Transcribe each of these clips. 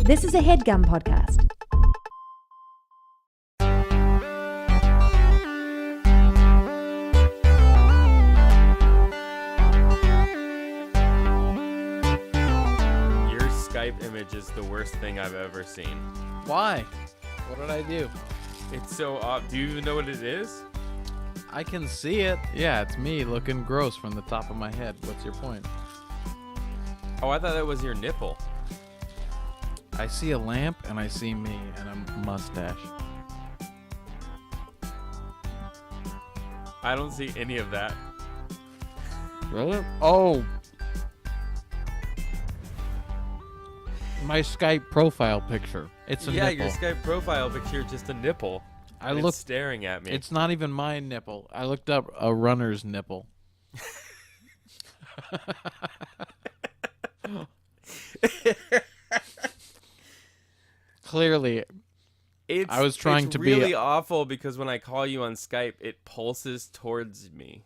This is a HeadGum podcast. Your Skype image is the worst thing I've ever seen. Why? What did I do? It's so off. Do you even know what it is? I can see it. Yeah, it's me looking gross from the top of my head. What's your point? Oh, I thought that was your nipple. I see a lamp and I see me and a mustache. I don't see any of that. Really? Oh. My Skype profile picture. It's a nipple. Your Skype profile picture is just a nipple. It's staring at me. It's not even my nipple. I looked up a runner's nipple. Clearly, I was trying to be really awful because when I call you on Skype, it pulses towards me.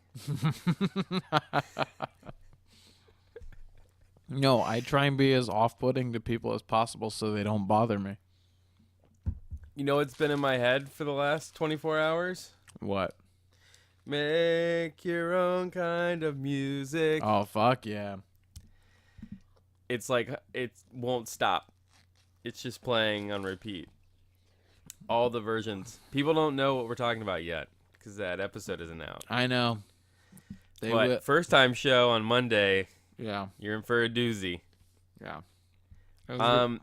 No, I try and be as off-putting to people as possible so they don't bother me. You know what's been in my head for the last 24 hours? What? Make your own kind of music. Oh, fuck yeah. It's like, it won't stop. It's just playing on repeat. All the versions. People don't know what we're talking about yet because that episode isn't out. I know. But first time show on Monday. Yeah. You're in for a doozy. Yeah. It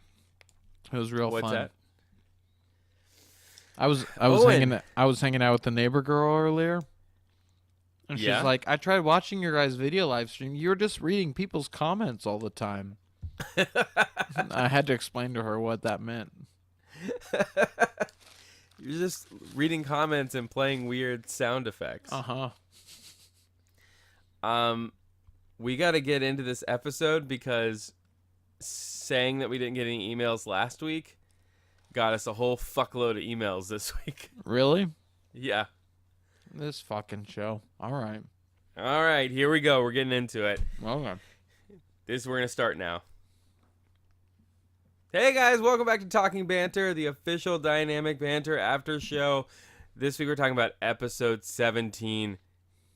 was real what's fun. That? I was hanging out with the neighbor girl earlier. And she's like, I tried watching your guys' video live stream. You're just reading people's comments all the time. I had to explain to her what that meant. You're just reading comments and playing weird sound effects. Uh-huh. We got to get into this episode because saying that we didn't get any emails last week got us a whole fuckload of emails this week. Really? Yeah. This fucking show. All right. All right, here we go. We're getting into it. Okay. We're going to start now. Hey guys, welcome back to Talking Banter, the official Dynamic Banter after show. This week we're talking about episode 17.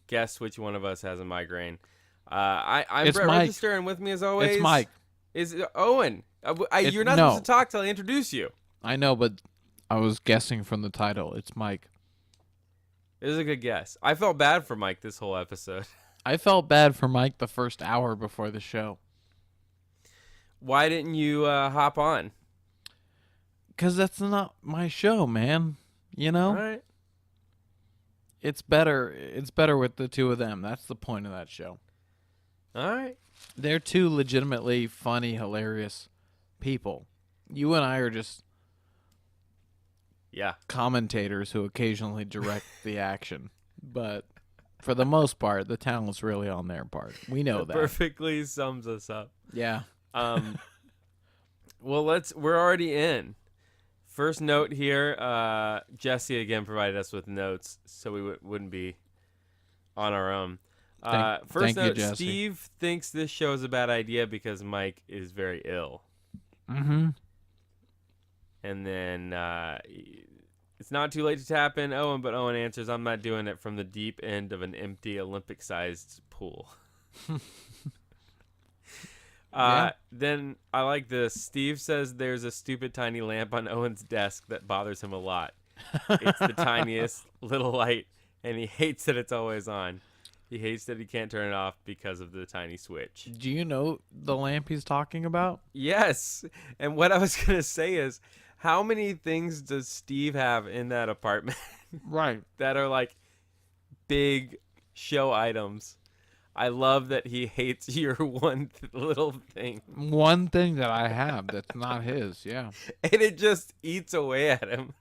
Guess which one of us has a migraine. I'm Brett Mike. Register, and with me as always... It's Mike. Is Owen. You're not supposed to talk till I introduce you. I know, but I was guessing from the title. It's Mike. It was a good guess. I felt bad for Mike this whole episode. I felt bad for Mike the first hour before the show. Why didn't you hop on? Because that's not my show, man. You know? All right. It's better with the two of them. That's the point of that show. All right. They're two legitimately funny, hilarious people. You and I are just commentators who occasionally direct the action. But for the most part, the talent's really on their part. We know that. Perfectly sums us up. Yeah. Well, we're already in. First note here, Jesse again provided us with notes so we wouldn't be on our own. First note, you, Steve thinks this show is a bad idea because Mike is very ill. Mm-hmm. And then it's not too late to tap in Owen, but Owen answers, I'm not doing it from the deep end of an empty Olympic-sized pool. Then I like this. Steve says there's a stupid tiny lamp on Owen's desk that bothers him a lot. It's the tiniest little light, and he hates that it's always on. He hates that he can't turn it off because of the tiny switch. Do you know the lamp he's talking about? Yes. And what I was going to say is, how many things does Steve have in that apartment? Right. That are like big show items. I love that he hates your one little thing. One thing that I have that's not his, yeah. And it just eats away at him.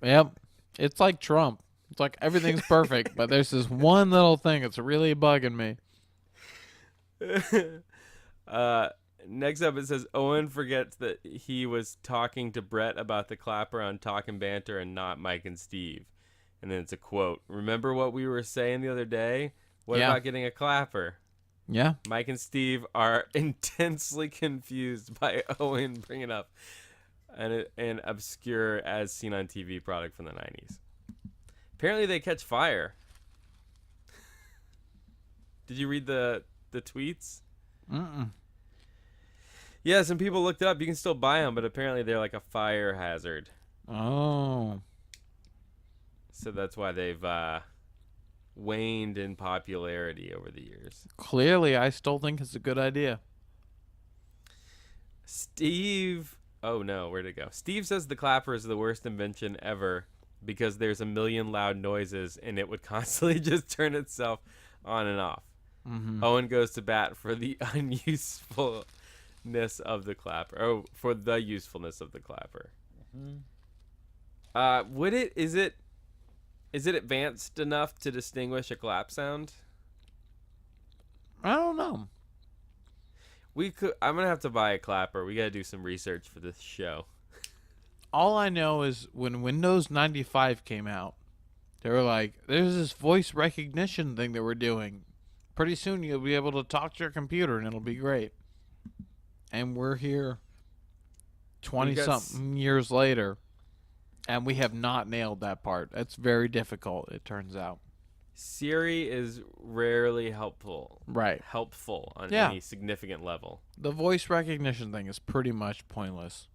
Yep. It's like Trump. It's like everything's perfect, but there's this one little thing that's really bugging me. Next up, it says, Owen forgets that he was talking to Brett about the clapper on Talking Banter and not Mike and Steve. And then it's a quote. Remember what we were saying the other day? What about getting a clapper? Yeah. Mike and Steve are intensely confused by Owen bringing up an obscure as seen on TV product from the 90s. Apparently they catch fire. Did you read the tweets? Mm-mm. Yeah, some people looked it up. You can still buy them, but apparently they're like a fire hazard. Oh. So that's why they've waned in popularity over the years. Clearly, I still think it's a good idea. Steve... Oh, no. Where'd it go? Steve says the clapper is the worst invention ever because there's a million loud noises and it would constantly just turn itself on and off. Mm-hmm. Owen goes to bat for the unusefulness of the clapper. Oh, for the usefulness of the clapper. Mm-hmm. Is it advanced enough to distinguish a clap sound? I don't know. I'm gonna have to buy a clapper. We gotta do some research for this show. All I know is when Windows 95 came out, they were like, there's this voice recognition thing that we're doing. Pretty soon you'll be able to talk to your computer and it'll be great. And we're here 20-something years later, and we have not nailed that part. That's very difficult, it turns out. Siri is rarely helpful. Right. Helpful on any significant level. The voice recognition thing is pretty much pointless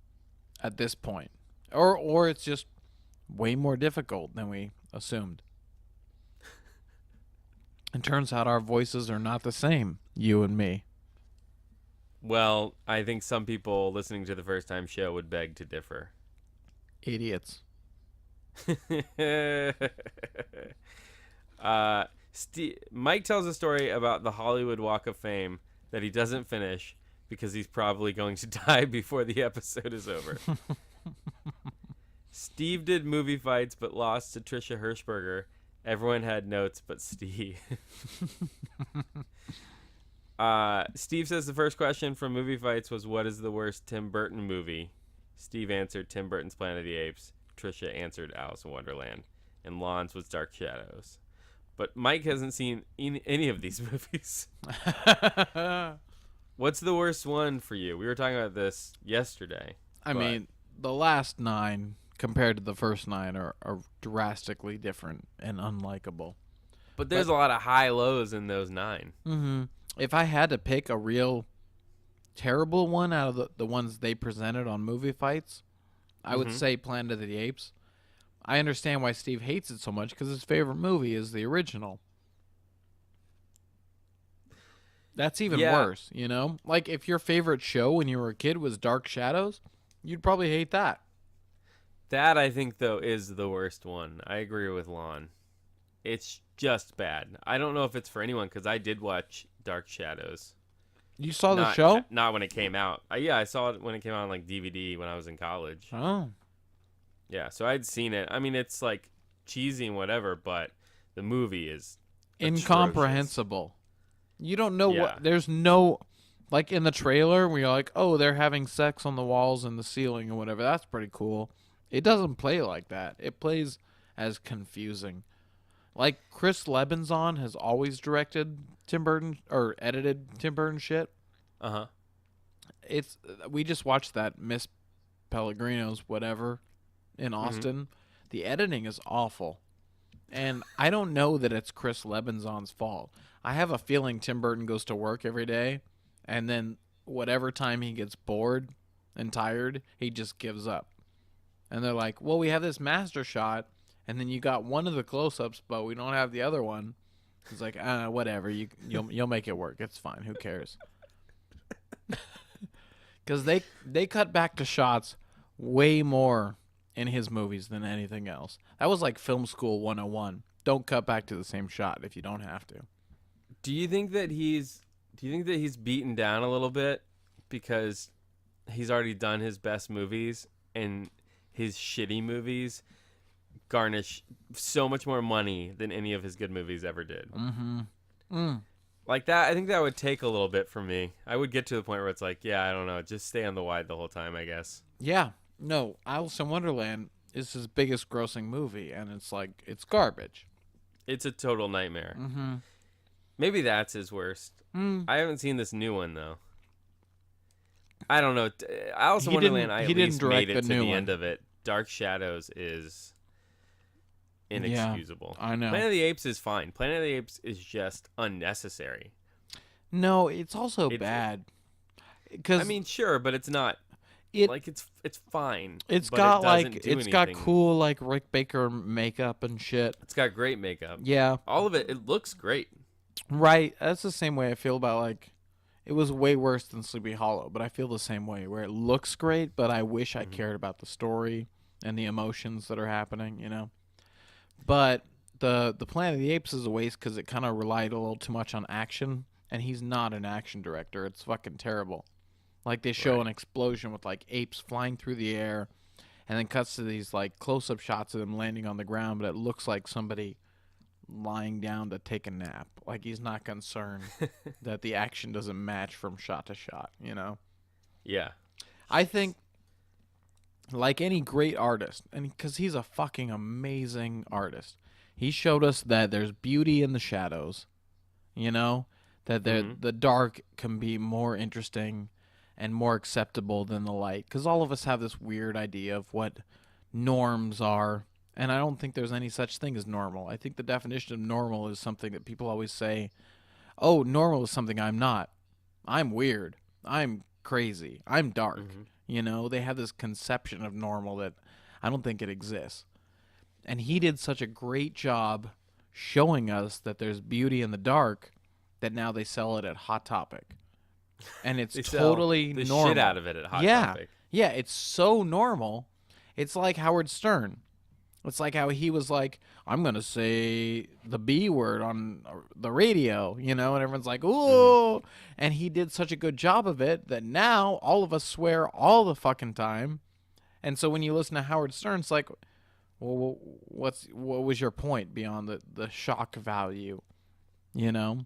at this point. Or it's just way more difficult than we assumed. It turns out our voices are not the same, you and me. Well, I think some people listening to the first time show would beg to differ. Idiots. Mike tells a story about the Hollywood Walk of Fame that he doesn't finish because he's probably going to die before the episode is over. Steve did movie fights but lost to Trisha Hirschberger. Everyone had notes but Steve. Steve says the first question from Movie Fights was, what is the worst Tim Burton movie? Steve answered Tim Burton's Planet of the Apes. Trisha answered Alice in Wonderland. And Lon's was Dark Shadows. But Mike hasn't seen any of these movies. What's the worst one for you? We were talking about this yesterday. I mean, the last 9 compared to the first 9 are drastically different and unlikable. But there's a lot of high lows in those 9. Mm-hmm. If I had to pick a real terrible one out of the ones they presented on Movie Fights, I would say Planet of the Apes. I understand why Steve hates it so much because his favorite movie is the original. That's even worse, you know? Like, if your favorite show when you were a kid was Dark Shadows, you'd probably hate that. That, I think, though, is the worst one. I agree with Lon. It's just bad. I don't know if it's for anyone because I did watch Dark Shadows. You saw the show? Not when it came out. Yeah, I saw it when it came out on like DVD when I was in college. Oh. Yeah, so I'd seen it. I mean, it's like cheesy and whatever, but the movie is incomprehensible. You don't know what. There's no, like in the trailer where you're like, oh, they're having sex on the walls and the ceiling or whatever. That's pretty cool. It doesn't play like that. It plays as confusing. Like Chris Lebenzon has always directed Tim Burton or edited Tim Burton shit. Uh-huh. We just watched that Miss Pellegrino's whatever in Austin. The editing is awful. And I don't know that it's Chris Lebenzon's fault. I have a feeling Tim Burton goes to work every day and then whatever time he gets bored and tired, he just gives up. And they're like, well, we have this master shot, and then you got one of the close-ups, but we don't have the other one. It's like, whatever. You'll make it work. It's fine. Who cares? Because they cut back to shots way more in his movies than anything else. That was like Film School 101. Don't cut back to the same shot if you don't have to. Do you think that he's beaten down a little bit because he's already done his best movies and his shitty movies garnish so much more money than any of his good movies ever did? Like that, I think that would take a little bit for me. I would get to the point where it's like, yeah, I don't know, just stay on the wide the whole time, I guess. Yeah. No, Alice in Wonderland is his biggest grossing movie, and it's like, it's garbage. It's a total nightmare. Maybe that's his worst. I haven't seen this new one, though. I don't know. Alice in He Wonderland, didn't. I He at didn't least direct made the it to new the one. end of it. Dark Shadows is inexcusable. I know. Planet of the Apes is fine. Planet of the Apes is just unnecessary. No, it's also bad. I Because mean, sure, but it's not it like it's fine. it's but got it doesn't do it's got anything. cool like Rick Baker makeup and shit. It's got great makeup. Yeah, All of it. It looks great. right. That's the same way I feel about like. It was way worse than Sleepy Hollow, but I feel the same way where it looks great, but I wish I cared about the story and the emotions that are happening, you know. But the Planet of the Apes is a waste because it kind of relied a little too much on action, and he's not an action director. It's fucking terrible. Like they show an explosion with like apes flying through the air, and then cuts to these like close-up shots of them landing on the ground, but it looks like somebody lying down to take a nap. Like he's not concerned that the action doesn't match from shot to shot, you know? Yeah. I think like any great artist, and because he's a fucking amazing artist, he showed us that there's beauty in the shadows, you know? That the dark can be more interesting and more acceptable than the light. Because all of us have this weird idea of what norms are. And I don't think there's any such thing as normal. I think the definition of normal is something that people always say, oh, normal is something I'm not. I'm weird. I'm crazy. I'm dark. You know, they have this conception of normal that I don't think it exists. And he did such a great job showing us that there's beauty in the dark that now they sell it at Hot Topic. And it's totally the normal. shit out of it at Hot Topic. Yeah, it's so normal. It's like Howard Stern. It's like how he was like, I'm going to say the B word on the radio, you know, and everyone's like, ooh. And he did such a good job of it that now all of us swear all the fucking time. And so when you listen to Howard Stern, it's like, well, what was your point beyond the shock value, you know?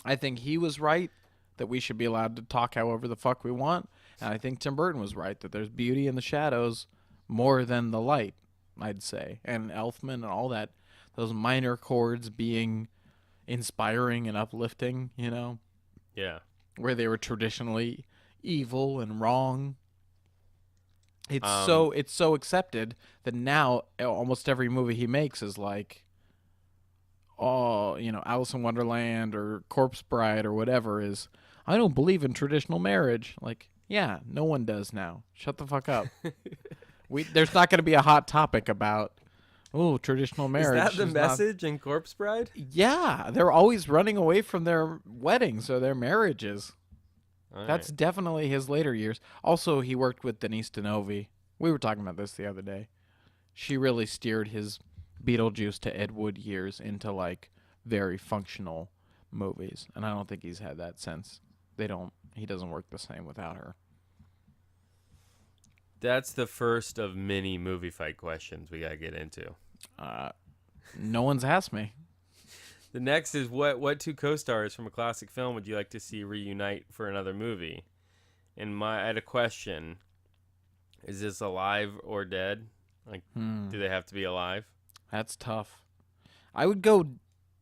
I think he was right that we should be allowed to talk however the fuck we want. And I think Tim Burton was right that there's beauty in the shadows more than the light. I'd say, and Elfman and all that, those minor chords being inspiring and uplifting, you know? Yeah. Where they were traditionally evil and wrong. It's so accepted that now almost every movie he makes is like, oh, you know, Alice in Wonderland or Corpse Bride or whatever is, I don't believe in traditional marriage. Like, yeah, no one does now. Shut the fuck up. There's not going to be a Hot Topic about, traditional marriage. Is that the message in Corpse Bride? Yeah, they're always running away from their weddings or their marriages. That's definitely his later years. Also, he worked with Denise Denovi. We were talking about this the other day. She really steered his Beetlejuice to Ed Wood years into like very functional movies, and I don't think he's had that since. He doesn't work the same without her. That's the first of many movie fight questions we gotta get into. No one's asked me. The next is what two co-stars from a classic film would you like to see reunite for another movie? And I had a question. Is this alive or dead? Like, do they have to be alive? That's tough. I would go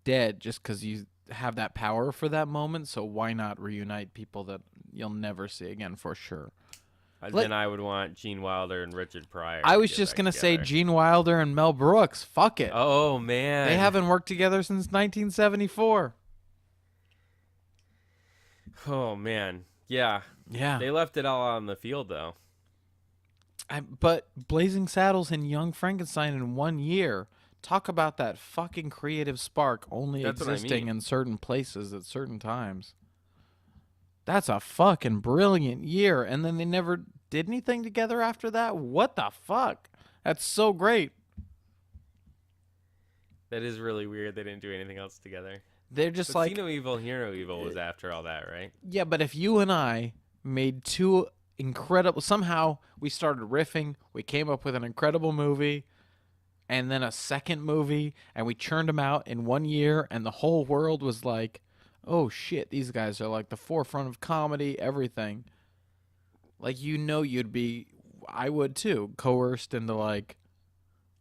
dead just because you have that power for that moment. So why not reunite people that you'll never see again for sure? Then I would want Gene Wilder and Richard Pryor. I was just going to say Gene Wilder and Mel Brooks. Fuck it. Oh, man. They haven't worked together since 1974. Oh, man. Yeah. Yeah. They left it all out on the field, though. But Blazing Saddles and Young Frankenstein in 1 year. Talk about that fucking creative spark only existing in certain places at certain times. That's a fucking brilliant year. And then they never did anything together after that? What the fuck? That's so great. That is really weird. They didn't do anything else together. They're just but like... See No Evil, Hear No Evil was after all that, right? Yeah, but if you and I made two incredible... Somehow we started riffing. We came up with an incredible movie. And then a second movie. And we churned them out in 1 year. And the whole world was like... Oh, shit, these guys are like the forefront of comedy, everything. Like, you know you'd be, I would too, coerced into like,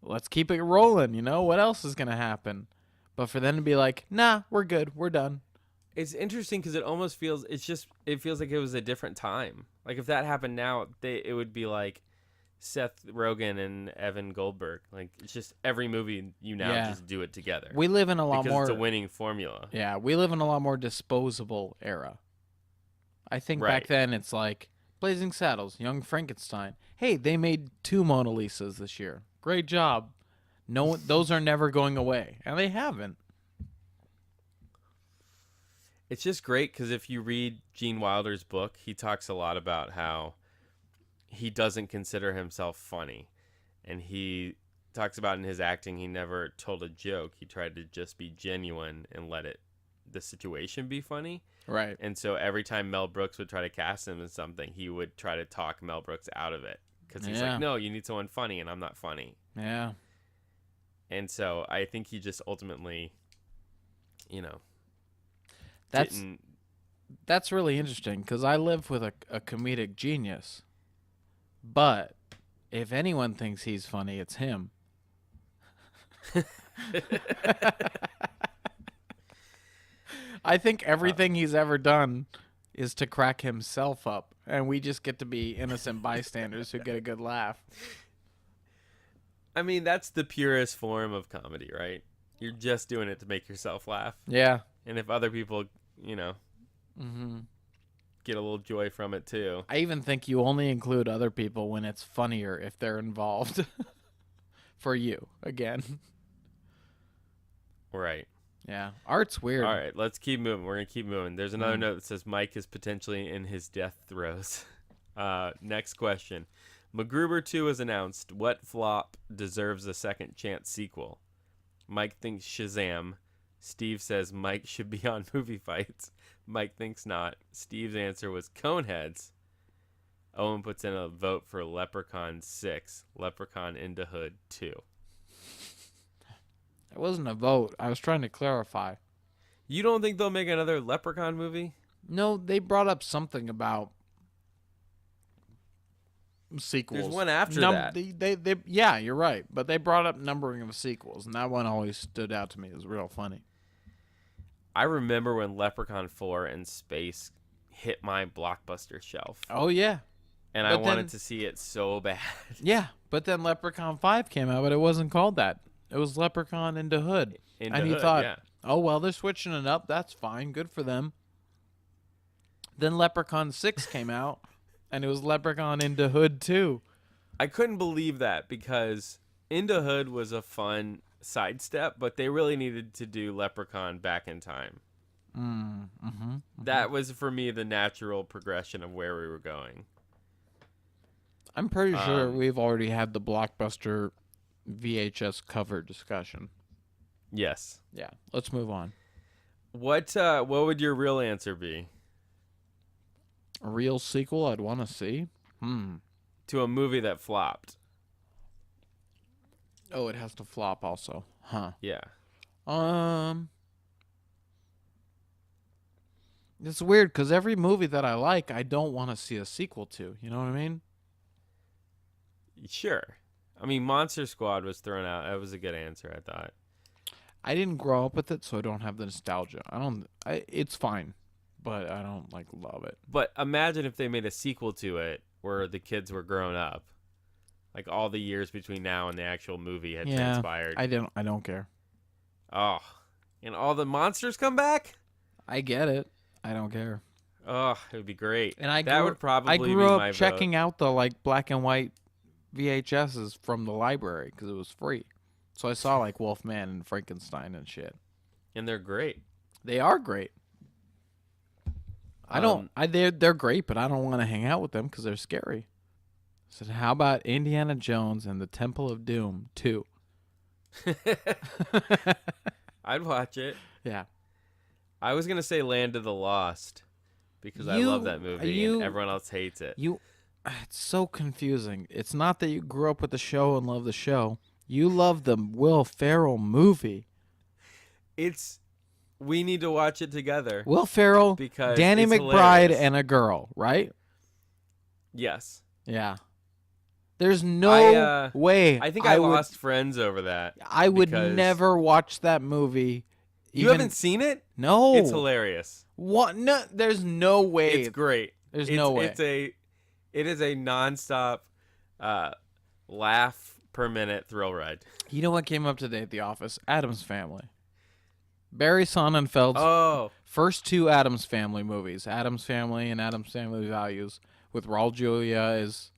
let's keep it rolling, you know? What else is going to happen? But for them to be like, nah, we're good, we're done. It's interesting because it almost feels, it feels like it was a different time. Like if that happened now, it would be like Seth Rogen and Evan Goldberg. Like it's just every movie you now just do it together. We live in a lot more. Because it's a winning formula. Yeah, we live in a lot more disposable era. I think back then it's like Blazing Saddles, Young Frankenstein. Hey, they made 2 Mona Lisas this year. Great job. No, those are never going away, and they haven't. It's just great because if you read Gene Wilder's book, he talks a lot about how he doesn't consider himself funny. And he talks about in his acting, he never told a joke. He tried to just be genuine and let the situation be funny. Right. And so every time Mel Brooks would try to cast him in something, he would try to talk Mel Brooks out of it. Because he's like, no, you need someone funny, and I'm not funny. Yeah. And so I think he just ultimately, you know, That's really interesting because I live with a comedic genius. But if anyone thinks he's funny, it's him. I think everything he's ever done is to crack himself up, and we just get to be innocent bystanders who get a good laugh. I mean, that's the purest form of comedy, right? You're just doing it to make yourself laugh. Yeah. And if other people, you know, get a little joy from it too. I even think you only include other people when it's funnier if they're involved. For you, again. Right. Yeah. Art's weird. All right, let's keep moving. We're going to keep moving. There's another note that says Mike is potentially in his death throes. Next question. MacGruber 2 is announced. What flop deserves a second chance sequel? Mike thinks Shazam. Steve says Mike should be on Movie Fights. Mike thinks not. Steve's answer was Coneheads. Owen puts in a vote for Leprechaun 6. Leprechaun into Hood 2. It wasn't a vote. I was trying to clarify. You don't think they'll make another Leprechaun movie? No, they brought up something about sequels. There's one after that. They yeah, you're right. But they brought up numbering of sequels, and that one always stood out to me as real funny. I remember when Leprechaun 4 in space hit my Blockbuster shelf. Oh, yeah. And I wanted to see it so bad. Yeah, but then Leprechaun 5 came out, but it wasn't called that. It was Leprechaun into Hood. And he thought, oh, well, they're switching it up. That's fine. Good for them. Then Leprechaun 6 came out, and it was Leprechaun into Hood 2. I couldn't believe that because Into Hood was a fun sidestep, but they really needed to do Leprechaun back in time. That was, for me, the natural progression of where we were going. I'm pretty sure we've already had the Blockbuster VHS cover discussion. Yes. Yeah, let's move on. What would your real answer be? A real sequel I'd want to see? To a movie that flopped. Oh, it has to flop also. Huh. Yeah. It's weird because every movie that I like, I don't want to see a sequel to. You know what I mean? Sure. I mean, Monster Squad was thrown out. That was a good answer, I thought. I didn't grow up with it, so I don't have the nostalgia. It's fine, but I don't love it. But imagine if they made a sequel to it where the kids were grown up. Like all the years between now and the actual movie had transpired. I don't care. Oh. And all the monsters come back? I get it. I don't care. Oh, it would be great. And I grew up checking out the black and white VHSs from the library because it was free. So I saw Wolfman and Frankenstein and shit. And they're great. They are great. They're great, but I don't want to hang out with them because they're scary. So how about Indiana Jones and the Temple of Doom 2? I'd watch it. Yeah. I was going to say Land of the Lost because I love that movie and everyone else hates it. It's so confusing. It's not that you grew up with the show and love the show. You love the Will Ferrell movie. We need to watch it together. Will Ferrell, because Danny McBride, hilarious. and a girl, right? Yes. Yeah. There's no way. I think I lost friends over that. I would never watch that movie. You haven't seen it? No. It's hilarious. What? No, there's no way. It's great. There's no way. It is a nonstop laugh per minute thrill ride. You know what came up today at the office? Addams Family. Barry Sonnenfeld's first two Addams Family movies, Addams Family and Addams Family Values, with Raul Julia as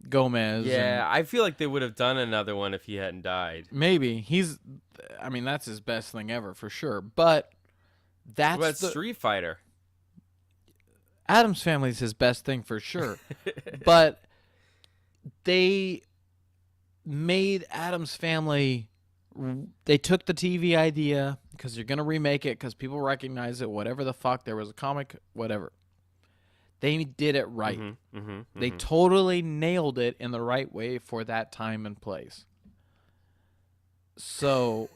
Gomez. Yeah, I feel like they would have done another one if he hadn't died. Maybe. That's his best thing ever, for sure. But that's what about Street Fighter? Addams Family's his best thing, for sure. But they made Addams Family... They took the TV idea, because you're going to remake it, because people recognize it, whatever the fuck. There was a comic, whatever. They did it right. They totally nailed it in the right way for that time and place. So,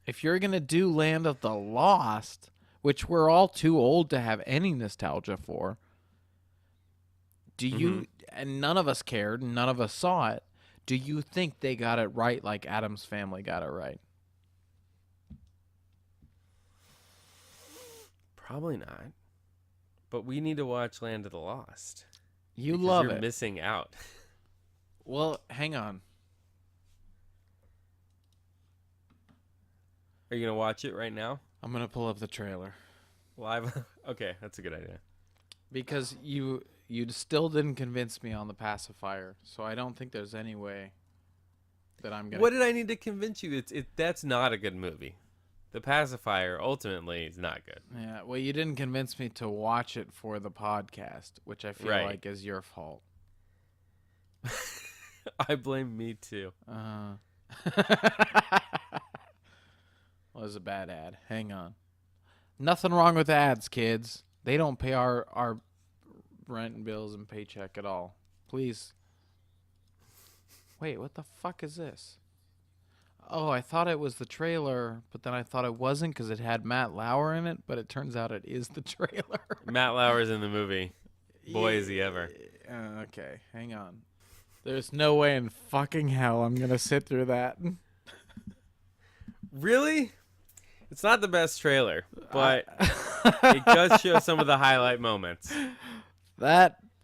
if you're going to do Land of the Lost, which we're all too old to have any nostalgia for, and none of us cared, none of us saw it, do you think they got it right like Addams Family got it right? Probably not. But we need to watch Land of the Lost. You're missing out. Well, hang on. Are you going to watch it right now? I'm going to pull up the trailer. Live? Okay, that's a good idea. Because you still didn't convince me on the pacifier, so I don't think there's any way that I'm gonna... What did I need to convince you? That's not a good movie. The pacifier, ultimately, is not good. Yeah, well, you didn't convince me to watch it for the podcast, which I feel like is your fault. I blame me, too. Well, it was a bad ad. Hang on. Nothing wrong with ads, kids. They don't pay our rent and bills and paycheck at all. Please. Wait, what the fuck is this? Oh, I thought it was the trailer, but then I thought it wasn't because it had Matt Lauer in it, but it turns out it is the trailer. Matt Lauer's in the movie. Boy, is he ever. Okay, hang on. There's no way in fucking hell I'm going to sit through that. Really? It's not the best trailer, but it does show some of the highlight moments.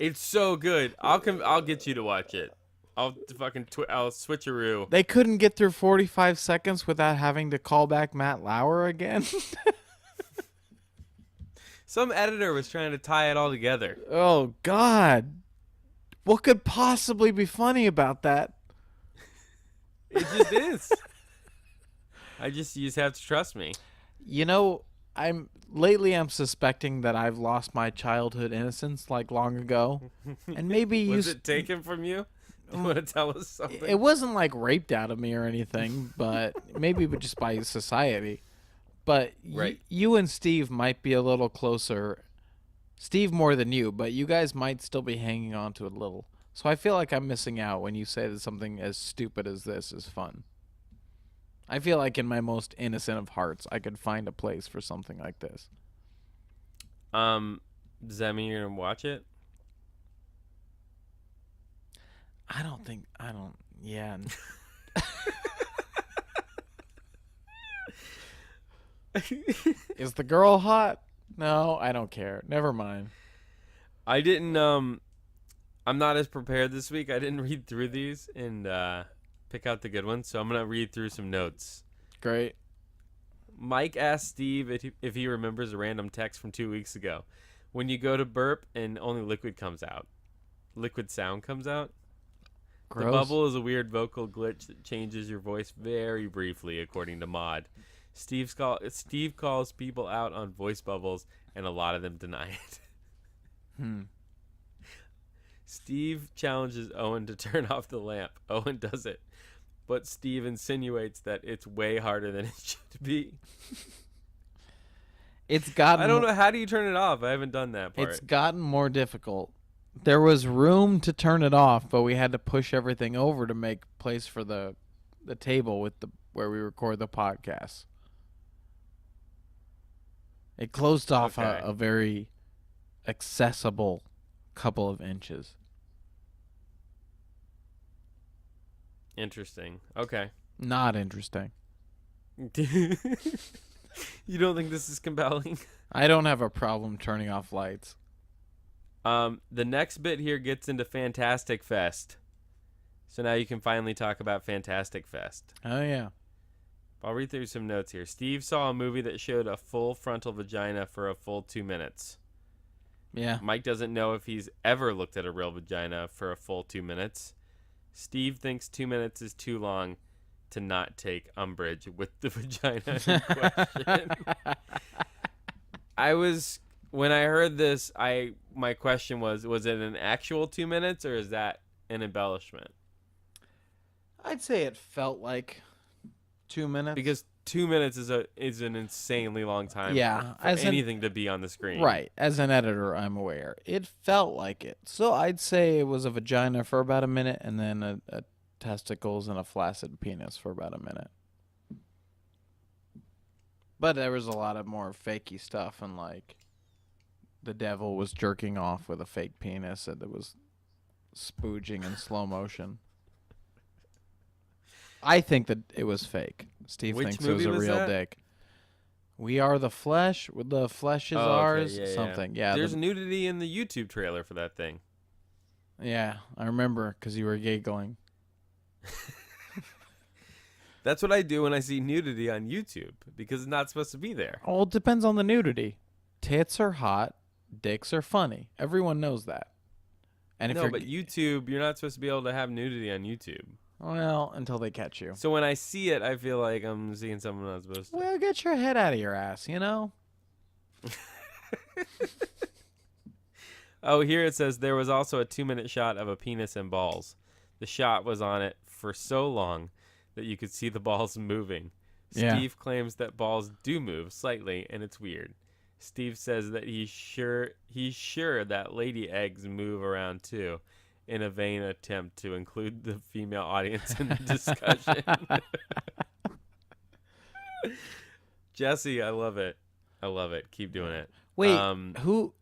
It's so good. I'll get you to watch it. I'll switcheroo. They couldn't get through 45 seconds without having to call back Matt Lauer again. Some editor was trying to tie it all together. Oh God. What could possibly be funny about that? It just is. You just have to trust me. You know, I'm suspecting that I've lost my childhood innocence like long ago. And maybe was it taken from you? You want to tell us something? It wasn't like raped out of me or anything, but maybe just by society. But you and Steve might be a little closer. Steve more than you, but you guys might still be hanging on to it a little. So I feel like I'm missing out when you say that something as stupid as this is fun. I feel like in my most innocent of hearts, I could find a place for something like this. Does that mean you're going to watch it? Yeah. Is the girl hot? No, I don't care. Never mind. I didn't, I'm not as prepared this week. I didn't read through these and, pick out the good ones, so I'm going to read through some notes. Great. Mike asked Steve if he remembers a random text from 2 weeks ago. When you go to burp and only liquid sound comes out. Gross. The bubble is a weird vocal glitch that changes your voice very briefly, according to Mod. Steve calls people out on voice bubbles, and a lot of them deny it. Steve challenges Owen to turn off the lamp. Owen does it, but Steve insinuates that it's way harder than it should be. I don't know. How do you turn it off? I haven't done that part. It's gotten more difficult. There was room to turn it off, but we had to push everything over to make place for the table with where we record the podcast. It closed off a very accessible couple of inches. Interesting. Okay. Not interesting. You don't think this is compelling? I don't have a problem turning off lights. The next bit here gets into Fantastic Fest. So now you can finally talk about Fantastic Fest. Oh, yeah. I'll read through some notes here. Steve saw a movie that showed a full frontal vagina for a full 2 minutes. Yeah. Mike doesn't know if he's ever looked at a real vagina for a full 2 minutes. Steve thinks 2 minutes is too long to not take umbrage with the vagina in question. When I heard this, my question was it an actual 2 minutes or is that an embellishment? I'd say it felt like 2 minutes. Because 2 minutes is an insanely long time for anything to be on the screen. Right. As an editor, I'm aware. It felt like it. So I'd say it was a vagina for about a minute and then a testicles and a flaccid penis for about a minute. But there was a lot of more fakey stuff, and like the devil was jerking off with a fake penis and it was spooging in slow motion. I think that it was fake. Steve thinks it was a real dick. We Are the Flesh. The flesh is ours. Yeah, something. Yeah. There's nudity in the YouTube trailer for that thing. Yeah, I remember because you were giggling. That's what I do when I see nudity on YouTube because it's not supposed to be there. Oh, it depends on the nudity. Tits are hot. Dicks are funny. Everyone knows that. And if but YouTube, you're not supposed to be able to have nudity on YouTube. Well, until they catch you. So when I see it, I feel like I'm seeing something I'm not supposed to. Well, get your head out of your ass, you know? Oh, here it says there was also a 2-minute shot of a penis and balls. The shot was on it for so long that you could see the balls moving. Yeah. Steve claims that balls do move slightly, and it's weird. Steve says that he's sure that lady eggs move around too, in a vain attempt to include the female audience in the discussion. Jesse, I love it. I love it. Keep doing it. Wait, who?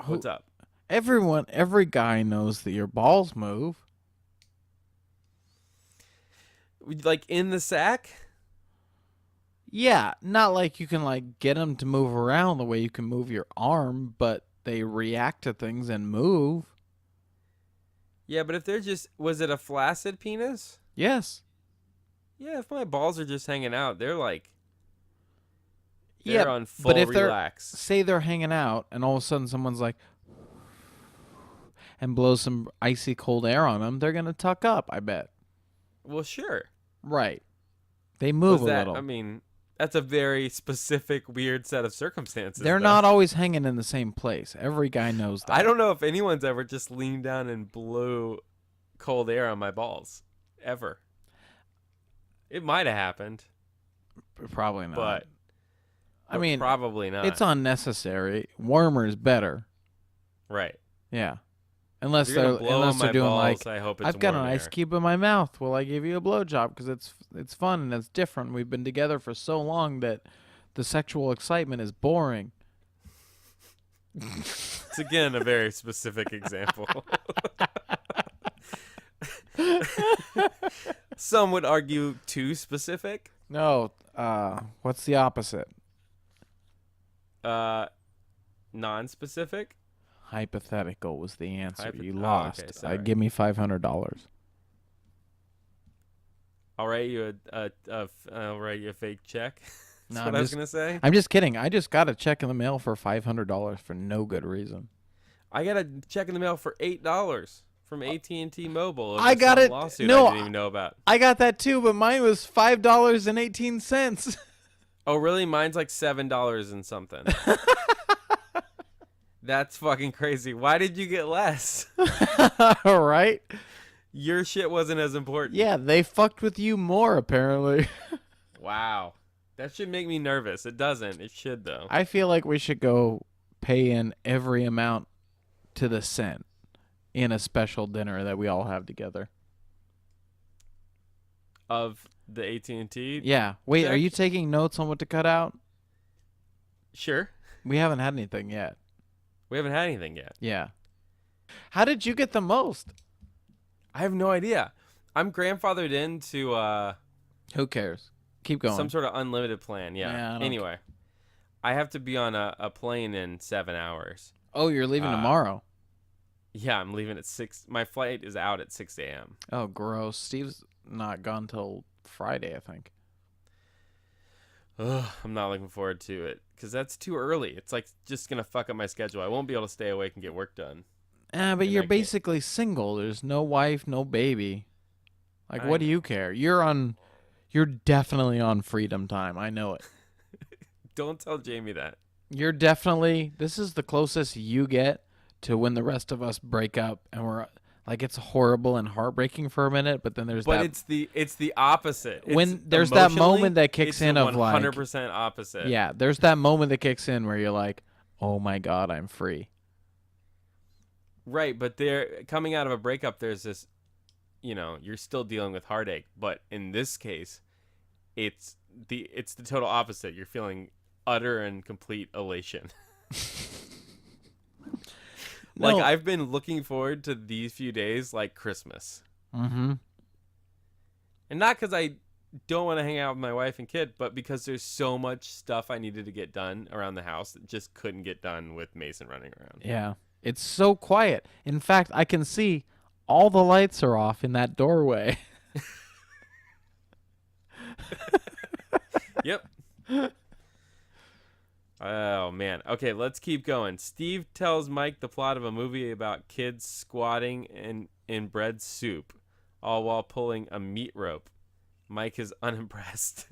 What's up? Every guy knows that your balls move. Like in the sack? Yeah, not like you can like get them to move around the way you can move your arm, but they react to things and move. Yeah, but if they're was it a flaccid penis? Yes. Yeah, if my balls are just hanging out, they're on full but if relax. Say they're hanging out and all of a sudden someone's like and blows some icy cold air on them, they're going to tuck up, I bet. Well, sure. Right. They move a little. I mean, that's a very specific, weird set of circumstances. They're not always hanging in the same place. Every guy knows that. I don't know if anyone's ever just leaned down and blew cold air on my balls. Ever. It might have happened. Probably not. But I mean, probably not. It's unnecessary. Warmer is better. Right. Yeah. Unless If they're you're gonna blow on my doing balls, like, I hope it's I've got an warm ice air. cube in my mouth. Will I give you a blowjob? Because it's fun and it's different. We've been together for so long that the sexual excitement is boring. It's again a very specific example. Some would argue too specific. No. What's the opposite? Non-specific. Hypothetical was the answer. You Oh, lost. okay, sorry. Give me $500. I'll write you I'll write you a fake check. That's No, what I was gonna say. I'm just kidding. I just got a check in the mail for $500 for no good reason. I got a check in the mail for $8 from AT&T Mobile. Over I got some it. Lawsuit No, I didn't even know about. I got that too, but mine was $5.18. Oh, really? Mine's like $7 and something. That's fucking crazy. Why did you get less? All right. Your shit wasn't as important. Yeah, they fucked with you more, apparently. Wow. That should make me nervous. It doesn't. It should, though. I feel like we should go pay in every amount to the cent in a special dinner that we all have together. Of the AT&T? Yeah. Wait, check? are you taking notes on what to cut out? Sure. We haven't had anything yet. We haven't had anything yet. Yeah. How did you get the most? I have no idea. I'm grandfathered into Who cares? Keep going. some sort of unlimited plan. Yeah, I Yeah. don't Anyway, I have to be on a plane in 7 hours. Oh, you're leaving Uh, tomorrow. Yeah, I'm leaving at 6. My flight is out at 6 a.m. Oh, gross. Steve's not gone till Friday, I think. Ugh, I'm not looking forward to it because that's too early. It's like just going to fuck up my schedule. I won't be able to stay awake and get work done. But And you're I can't. basically single. There's no wife, no baby. Like, what do you care? You're definitely on freedom time. I know it. Don't tell Jamie that. This is the closest you get to when the rest of us break up and we're like, it's horrible and heartbreaking for a minute, but then there's But it's the opposite. When there's that moment that kicks in of like 100% opposite. Yeah, there's that moment that kicks in where you're like, oh my God, I'm free. Right, but coming out of a breakup, there's this, you're still dealing with heartache. But in this case, it's the total opposite. You're feeling utter and complete elation. Like, I've been looking forward to these few days like Christmas. Mm-hmm. And not because I don't want to hang out with my wife and kid, but because there's so much stuff I needed to get done around the house that just couldn't get done with Mason running around. Yeah. It's so quiet. In fact, I can see all the lights are off in that doorway. Yep. Oh, man. Okay, let's keep going. Steve tells Mike the plot of a movie about kids squatting in bread soup, all while pulling a meat rope. Mike is unimpressed.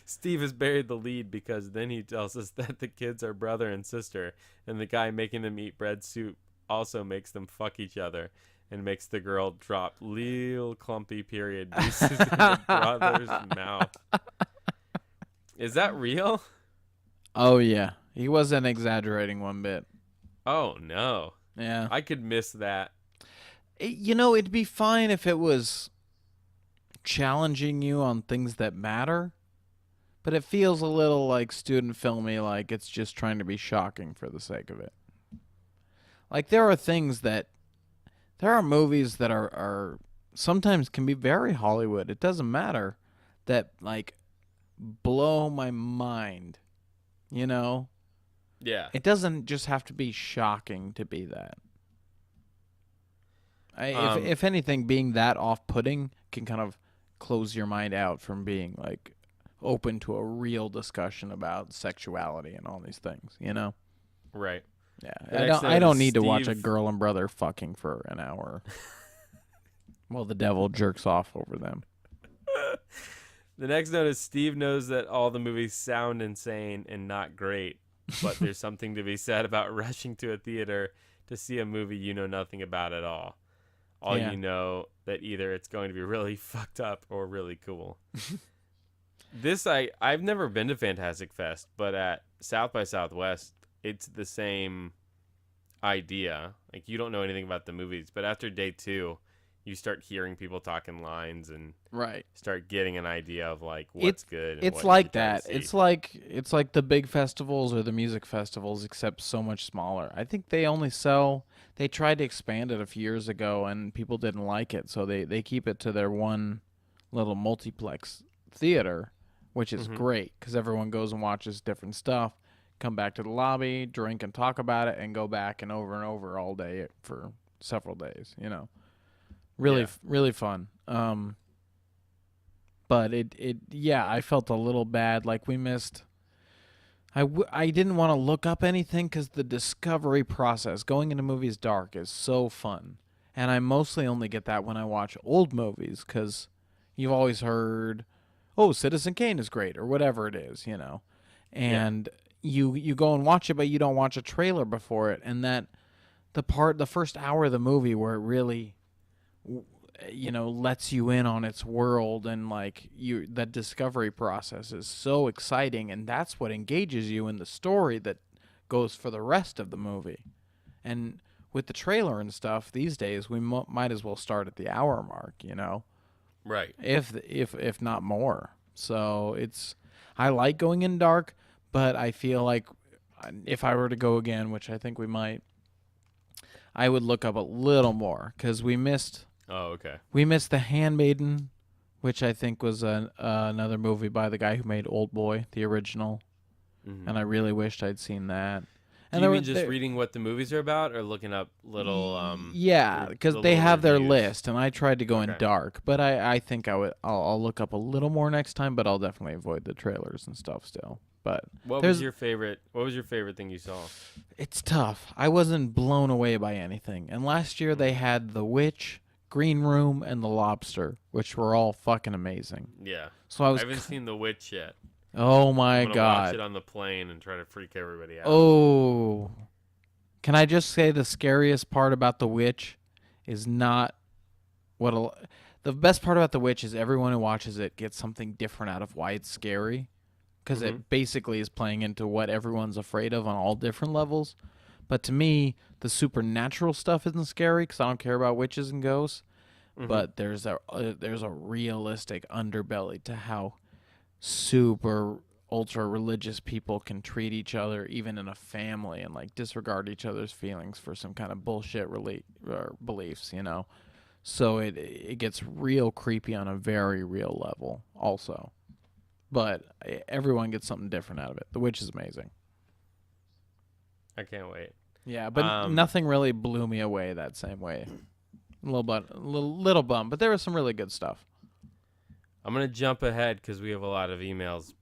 Steve has buried the lead because then he tells us that the kids are brother and sister, and the guy making them eat bread soup also makes them fuck each other and makes the girl drop lil clumpy period deuces in the brother's mouth. Is that real? Oh, yeah. He wasn't exaggerating one bit. Oh, no. Yeah. I could miss that. It'd be fine if it was challenging you on things that matter, but it feels a little like student filmy, like it's just trying to be shocking for the sake of it. Like, there are movies that are sometimes can be very Hollywood. It doesn't matter, that like blow my mind. Yeah. It doesn't just have to be shocking to be that. If anything, being that off-putting can kind of close your mind out from being like open to a real discussion about sexuality and all these things. Right. Yeah. I don't need to watch a girl and brother fucking for an hour. Well, the devil jerks off over them. The next note is Steve knows that all the movies sound insane and not great, but there's something to be said about rushing to a theater to see a movie you know nothing about at all. You know that either it's going to be really fucked up or really cool. I've never been to Fantastic Fest, but at South by Southwest, it's the same idea. Like, you don't know anything about the movies, but after day 2, you start hearing people talking lines and start getting an idea of like what's good. And it's like that. It's like the big festivals or the music festivals, except so much smaller. I think they tried to expand it a few years ago and people didn't like it, so they keep it to their one little multiplex theater, which is great because everyone goes and watches different stuff, come back to the lobby, drink and talk about it, and go back and over all day for several days. Really fun. But I felt a little bad. Like, we missed. I didn't want to look up anything because the discovery process, going into movies dark, is so fun. And I mostly only get that when I watch old movies because you've always heard, oh, Citizen Kane is great or whatever it is, And you go and watch it, but you don't watch a trailer before it. And that the first hour of the movie where it really lets you in on its world, and like that discovery process is so exciting, and that's what engages you in the story that goes for the rest of the movie. And with the trailer and stuff these days, we might as well start at the hour mark, right, if not more. So I like going in dark, but I feel like if I were to go again, which I think we might, I would look up a little more because we missed. Oh, okay. We missed The Handmaiden, which I think was another movie by the guy who made Old Boy, the original. and I really wished I'd seen that. Do you mean just reading what the movies are about, or looking up little? Yeah, because they have their reviews? list, and I tried to go in dark, but I think I'll look up a little more next time, but I'll definitely avoid the trailers and stuff still. But what was your favorite thing you saw? It's tough. I wasn't blown away by anything, and last year they had The Witch, Green Room, and The Lobster, which were all fucking amazing. Yeah. So I haven't seen The Witch yet. Oh my God! Watch it on the plane and try to freak everybody out. Oh, can I just say the scariest part about The Witch is not the best part about The Witch is everyone who watches it gets something different out of why it's scary, because it basically is playing into what everyone's afraid of on all different levels. But to me, the supernatural stuff isn't scary because I don't care about witches and ghosts. But there's a realistic underbelly to how super ultra religious people can treat each other even in a family and like disregard each other's feelings for some kind of bullshit beliefs, you know. So it gets real creepy on a very real level also. But everyone gets something different out of it. The Witch is amazing. I can't wait. Yeah, but nothing really blew me away that same way. A little bum, but there was some really good stuff. I'm going to jump ahead because we have a lot of emails.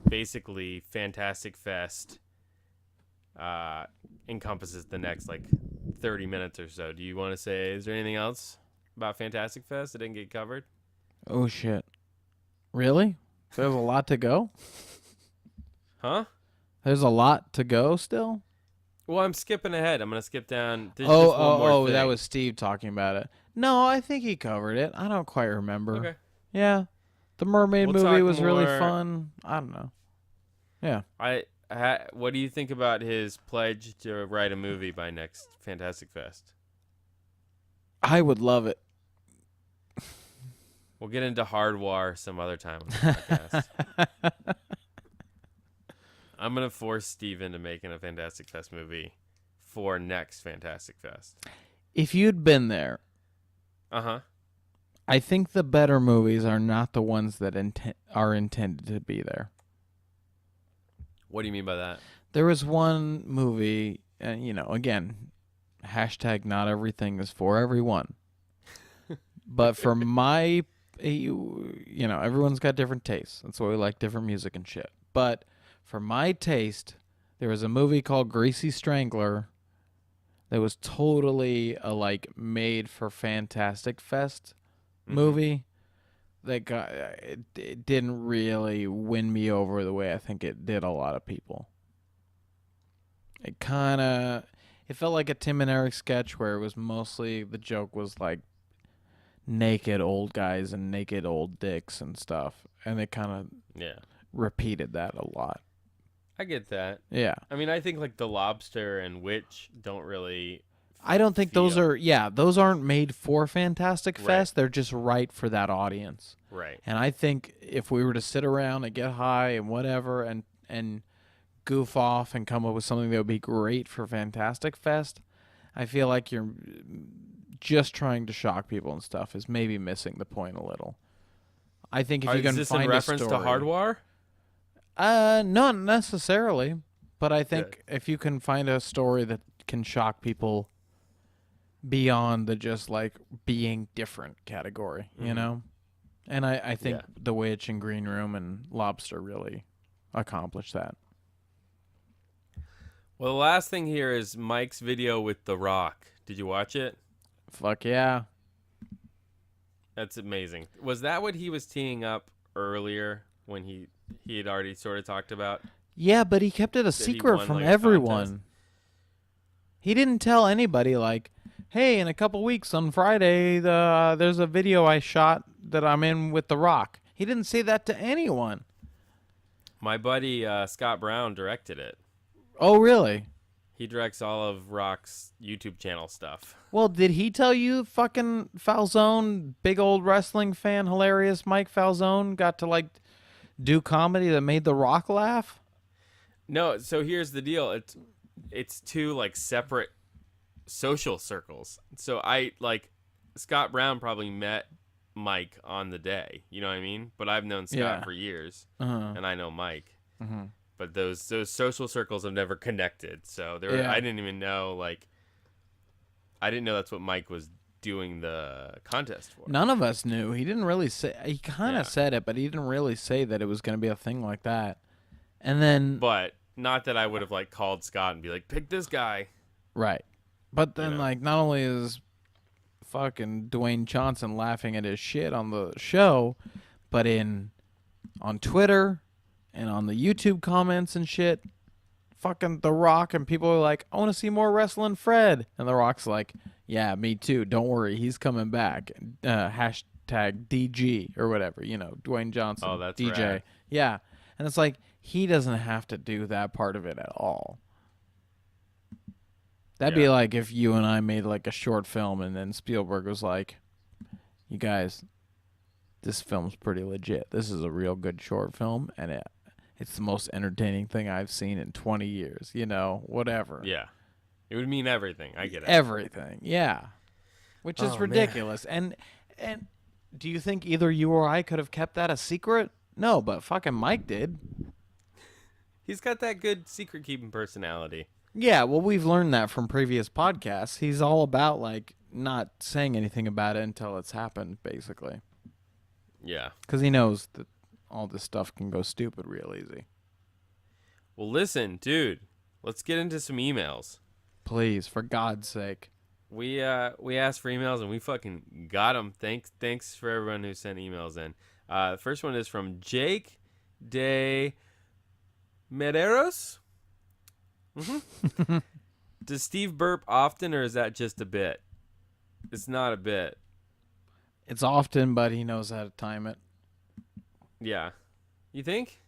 Basically, Fantastic Fest encompasses the next, 30 minutes or so. Do you want to say, is there anything else about Fantastic Fest that didn't get covered? Oh, shit. Really? There's a lot to go? Huh? There's a lot to go still? Well, I'm skipping ahead. I'm going to skip down. There's just one more thing. That was Steve talking about it. No, I think he covered it. I don't quite remember. Okay. Yeah. The mermaid movie was really fun. I don't know. Yeah. What do you think about his pledge to write a movie by next Fantastic Fest? I would love it. We'll get into Hard War some other time on the podcast. I'm going to force Steven to making a Fantastic Fest movie for next Fantastic Fest. If you'd been there, I think the better movies are not the ones that are intended to be there. What do you mean by that? There was one movie, again, hashtag not everything is for everyone. But for my, everyone's got different tastes. That's why we like different music and shit. But for my taste, there was a movie called Greasy Strangler that was totally a made for Fantastic Fest movie that it didn't really win me over the way I think it did a lot of people. It felt like a Tim and Eric sketch where it was mostly the joke was naked old guys and naked old dicks and stuff, and they kind of repeared that a lot. I get that. Yeah. I mean, I think The Lobster and Witch don't really. I don't think those aren't made for Fantastic Fest. They're just right for that audience. Right. And I think if we were to sit around and get high and whatever and goof off and come up with something that would be great for Fantastic Fest, I feel like you're just trying to shock people and stuff is maybe missing the point a little. I think if you can find a story. Is this in reference to Hard War? Not necessarily, but I think if you can find a story that can shock people beyond the just being different category, you know? And I think The Witch and Green Room and Lobster really accomplished that. Well, the last thing here is Mike's video with The Rock. Did you watch it? Fuck yeah. That's amazing. Was that what he was teeing up earlier when he had already sort of talked about? Yeah, but he kept it a secret from everyone. He didn't tell anybody hey, in a couple weeks on Friday, there's a video I shot that I'm in with The Rock. He didn't say that to anyone. My buddy Scott Brown directed it. Oh, really? He directs all of Rock's YouTube channel stuff. Well, did he tell you fucking Falzone, big old wrestling fan, hilarious Mike Falzone, got to do comedy that made The Rock laugh? No, so here's the deal. It's two separate social circles. So Scott Brown probably met Mike on the day, you know what I mean? But I've known Scott for years, and I know Mike. but those social circles have never connected. So I didn't even know, like, I didn't know that's what Mike was doing the contest for. None of us knew. He didn't really say. He kind of said it, but he didn't really say that it was going to be a thing like that. And then, but not that I would have like called Scott and be like, pick this guy. Right. But then, like, not only is fucking Dwayne Johnson laughing at his shit on the show, but on Twitter and on the YouTube comments and shit, fucking The Rock and people are like, I want to see more Wrestling Fred. And The Rock's like, yeah, me too. Don't worry. He's coming back. Hashtag DG or whatever, Dwayne Johnson. Oh, that's DJ. rad. Yeah. And it's like, he doesn't have to do that part of it at all. That'd be like if you and I made like a short film and then Spielberg was like, you guys, this film's pretty legit. This is a real good short film, and it's the most entertaining thing I've seen in 20 years, whatever. Yeah. It would mean everything. I get it. Everything, yeah. Which is ridiculous. And do you think either you or I could have kept that a secret? No, but fucking Mike did. He's got that good secret-keeping personality. Yeah, well, we've learned that from previous podcasts. He's all about, like, not saying anything about it until it's happened, basically. Yeah. Because he knows that all this stuff can go stupid real easy. Well, listen, dude, let's get into some emails. Please, for God's sake. We asked for emails, and we fucking got them. Thanks for everyone who sent emails in. The first one is from Jake de Medeiros. Mm-hmm. Does Steve burp often, or is that just a bit? It's not a bit. It's often, but he knows how to time it. Yeah. You think?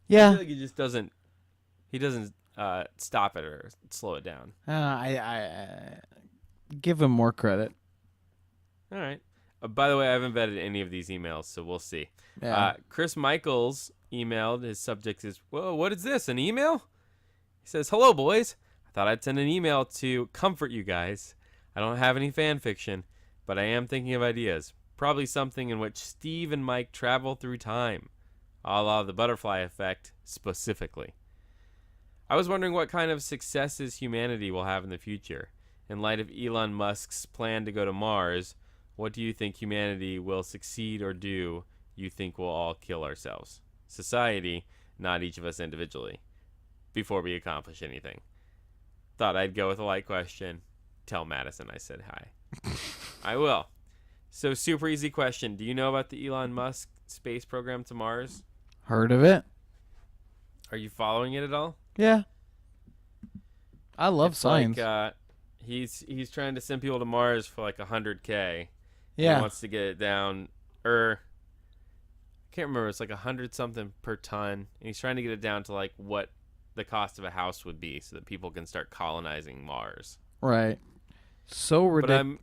Yeah. I feel like he just doesn't. He doesn't stop it or slow it down. I give him more credit. All right. By the way, I haven't vetted any of these emails, so we'll see. Yeah. Chris Michaels emailed. His subject is, whoa, what is this, an email? He says, hello, boys. I thought I'd send an email to comfort you guys. I don't have any fan fiction, but I am thinking of ideas. Probably something in which Steve and Mike travel through time, a la the butterfly effect specifically. I was wondering what kind of successes humanity will have in the future. In light of Elon Musk's plan to go to Mars, what do you think humanity will succeed or do you think we'll all kill ourselves? Society, not each of us individually, before we accomplish anything. Thought I'd go with a light question. Tell Madison I said hi. I will. So, super easy question. Do you know about the Elon Musk space program to Mars? Heard of it? Are you following it at all? Yeah. I love science. Like, he's trying to send people to Mars for like $100K. Yeah. He wants to get it down, I can't remember. It's like 100 something per ton, and he's trying to get it down to like what the cost of a house would be, so that people can start colonizing Mars. Right. So ridiculous.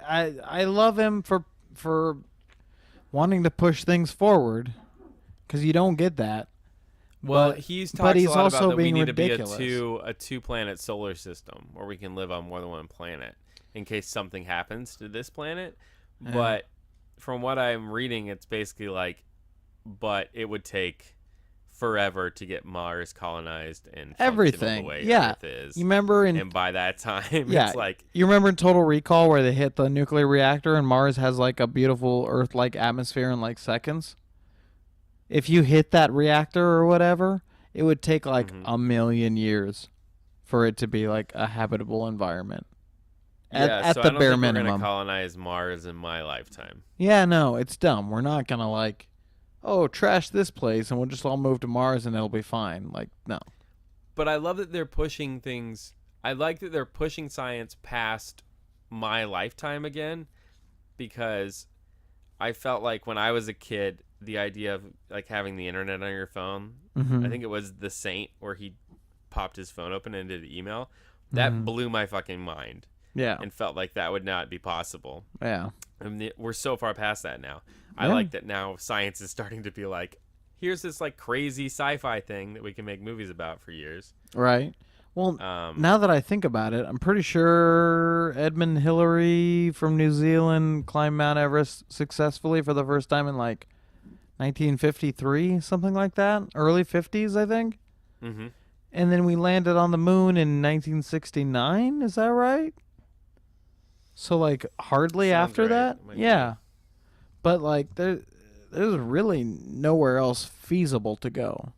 I love him for wanting to push things forward, because you don't get that. Well, he's talked a lot also about that we being need ridiculous. to be a two-planet solar system where we can live on more than one planet in case something happens to this planet. Yeah. But from what I'm reading, it's basically like, but it would take forever to get Mars colonized and everything the way Earth is. You remember and by that time, it's like, you remember in Total Recall where they hit the nuclear reactor and Mars has like a beautiful Earth-like atmosphere in like seconds? If you hit that reactor or whatever, it would take like a million years for it to be like a habitable environment. At so the I don't bare think minimum. We're gonna colonize Mars in my lifetime. Yeah, no, it's dumb. We're not gonna like, trash this place and we'll just all move to Mars and it'll be fine. Like, no. But I love that they're pushing things. I like that they're pushing science past my lifetime again, because I felt like when I was a kid, the idea of like having the internet on your phone, I think it was The Saint where he popped his phone open and did an email. That blew my fucking mind. Yeah. And felt like that would not be possible. Yeah. And we're so far past that now. I like that now science is starting to be like, here's this like crazy sci-fi thing that we can make movies about for years. Right. Well, now that I think about it, I'm pretty sure Edmund Hillary from New Zealand climbed Mount Everest successfully for the first time in like 1953, something like that. Early 50s, I think. Mm-hmm. And then we landed on the moon in 1969. Is that right? So, like, hardly Sounds after right. that? It might Yeah. be. But, like, there's really nowhere else feasible to go.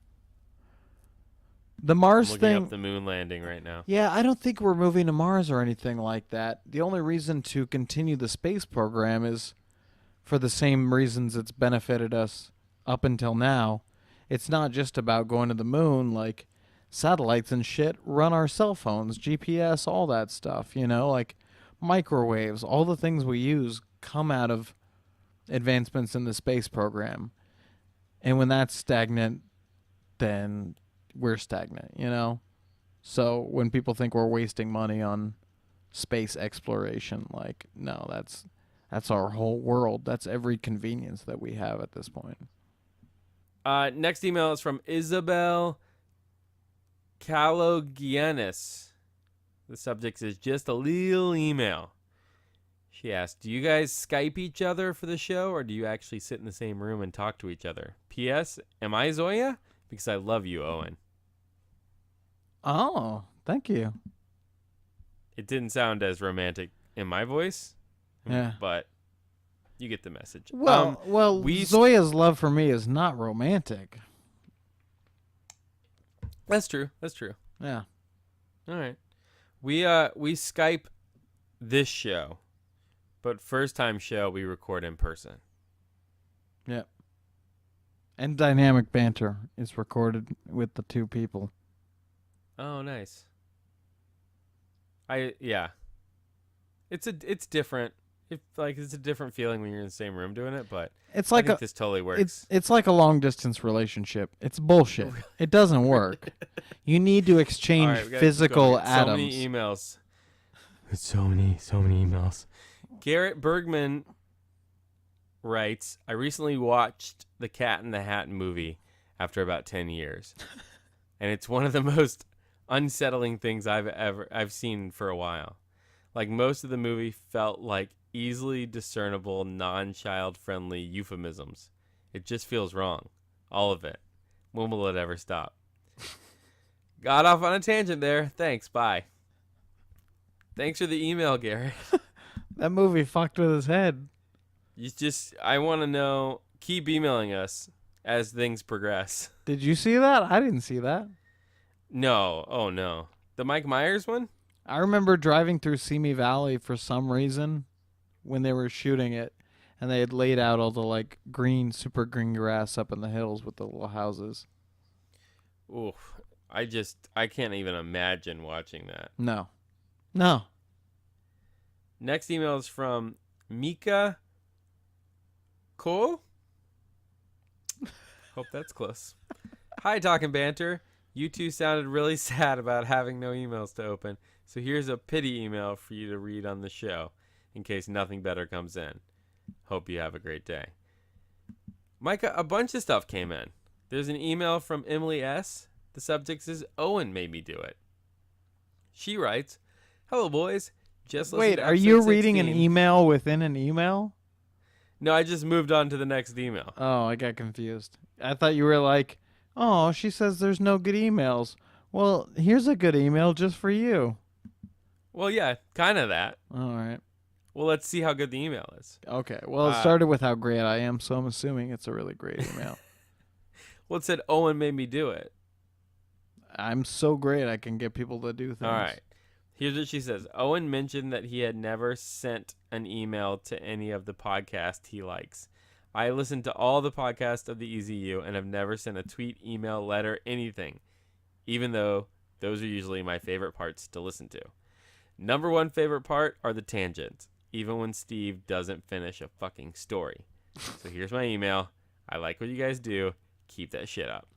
The I'm Mars looking thing. up the moon landing right now. Yeah, I don't think we're moving to Mars or anything like that. The only reason to continue the space program is for the same reasons it's benefited us up until now. It's not just about going to the moon. Like, satellites and shit run our cell phones, GPS, all that stuff, like microwaves, all the things we use come out of advancements in the space program. And when that's stagnant, then we're stagnant. So when people think we're wasting money on space exploration, like, no, that's our whole world. That's every convenience that we have at this point. Next email is from Isabel Calogianis. The subject is just a little email. She asked, do you guys Skype each other for the show, or do you actually sit in the same room and talk to each other? P.S. Am I Zoya? Because I love you, Owen. Oh, thank you. It didn't sound as romantic in my voice, Yeah. but you get the message. Well, Zoya's love for me is not romantic. That's true. Yeah. All right. We Skype this show, but first time show we record in person. Yep. And Dynamic Banter is recorded with the two people. Oh, nice. It's different. It's a different feeling when you're in the same room doing it, but it's like I think this totally works. It's like a long distance relationship. It's bullshit. It doesn't work. You need to exchange physical atoms. So many emails. So many emails. Garrett Bergman writes, I recently watched the Cat in the Hat movie after about 10 years. And it's one of the most unsettling things I've seen for a while. Like, most of the movie felt like easily discernible, non-child friendly euphemisms. It just feels wrong. All of it. When will it ever stop? Got off on a tangent there. Thanks. Bye. Thanks for the email, Garrett. That movie fucked with his head. I want to know, keep emailing us as things progress. Did you see that? I didn't see that. No. Oh, no. The Mike Myers one? I remember driving through Simi Valley for some reason when they were shooting it, and they had laid out all the, like, super green grass up in the hills with the little houses. Oof. I can't even imagine watching that. No. Next email is from Mika Ko. Hope that's close. Hi, Talking Banter. You two sounded really sad about having no emails to open, so here's a pity email for you to read on the show in case nothing better comes in. Hope you have a great day. Micah, a bunch of stuff came in. There's an email from Emily S. The subject is Owen made me do it. She writes, hello, boys. Just Wait, are you reading an email within an email? No, I just moved on to the next email. Oh, I got confused. I thought you were like, oh, she says there's no good emails. Well, here's a good email just for you. Well, yeah, kind of that. All right. Well, let's see how good the email is. Okay. Well, it started with how great I am, so I'm assuming it's a really great email. Well, it said Owen made me do it. I'm so great I can get people to do things. All right. Here's what she says. Owen mentioned that he had never sent an email to any of the podcasts he likes. I listen to all the podcasts of the EZU and have never sent a tweet, email, letter, anything, even though those are usually my favorite parts to listen to. Number one favorite part are the tangents, even when Steve doesn't finish a fucking story. So here's my email. I like what you guys do. Keep that shit up.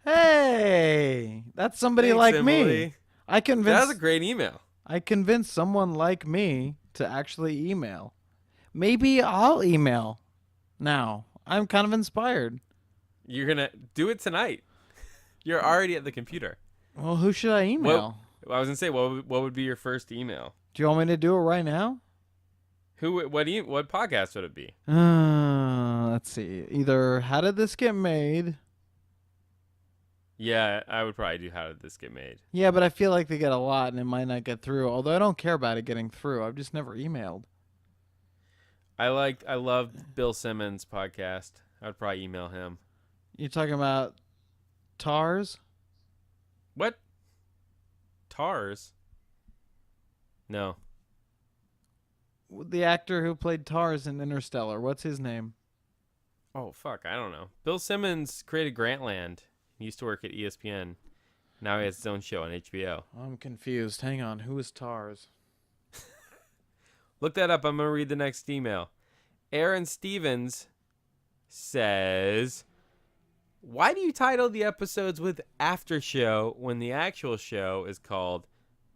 Hey, that's somebody Thanks, like Emily. me. That was a great email. I convinced someone like me to actually email. Maybe I'll email now. I'm kind of inspired. You're going to do it tonight. You're already at the computer. Well, who should I email? I was going to say, what would be your first email? Do you want me to do it right now? What podcast would it be? Let's see. Either how did this get made? Yeah, I would probably do how did this get made. Yeah, but I feel like they get a lot and it might not get through. Although I don't care about it getting through. I've just never emailed. I love Bill Simmons' podcast. I would probably email him. You're talking about TARS? What? TARS? No. The actor who played TARS in Interstellar. What's his name? Oh, fuck. I don't know. Bill Simmons created Grantland. He used to work at ESPN. Now he has his own show on HBO. I'm confused. Hang on. Who is TARS? Look that up. I'm going to read the next email. Aaron Stevens says, why do you title the episodes with After Show when the actual show is called